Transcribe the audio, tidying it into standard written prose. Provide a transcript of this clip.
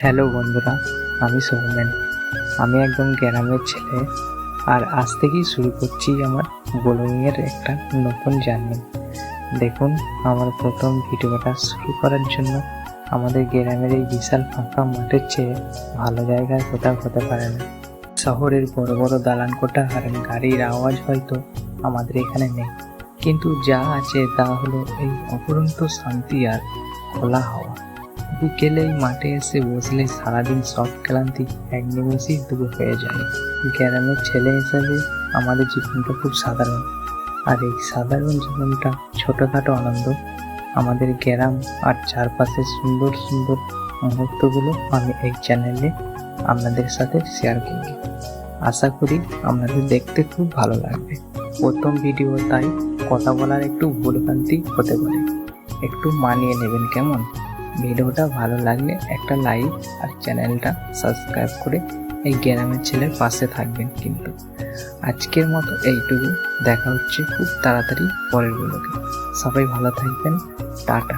Hello বন্ধুরা, আমি সৌমেন। আমি একদম গ্রামের ছেলে, আর আজ থেকেই শুরু করছি আমার ব্লগিংয়ের একটা নতুন জার্নি। দেখুন, আমার প্রথম ভিডিওটা শুরু করার জন্য আমাদের গ্রামের এই বিশাল ফাঁকা মাঠের চেয়ে ভালো জায়গায় কোথাও হতে পারে না। শহরের বড় বড় দালান কোঠা আর গাড়ির আওয়াজ হয়তো আমাদের এখানে নেই, কিন্তু যা আছে তা হলো এই অপরন্ত শান্তি আর খোলা হাওয়া। বিকেলেই মাঠে এসে বসলে সারাদিন সব ক্লান্তি এক নিমেষেই দূর হয়ে যায়। গ্রামের ছেলে হিসাবে আমাদের জীবনটা খুব সাধারণ, আর এই সাধারণ জীবনটা ছোটোখাটো আনন্দ, আমাদের গ্রাম আর চারপাশের সুন্দর সুন্দর মুহূর্তগুলো আমি এই চ্যানেলে আপনাদের সাথে শেয়ার করব। আশা করি আপনাদের দেখতে খুব ভালো লাগবে। প্রথম ভিডিও, তাই কথা বলার একটু ভুলভ্রান্তি হতে পারে, একটু মানিয়ে নেবেন কেমন। ভিডিওটা ভালো লাগলে একটা লাইক আর চ্যানেলটা সাবস্ক্রাইব করে এই গ্রামের ছেলের পাশে থাকবেন। কিন্তু আজকের মতো এইটুকু, দেখা হচ্ছে খুব তাড়াতাড়ি পরের ব্লগে। সবাই ভালো থাকবেন, টাটা।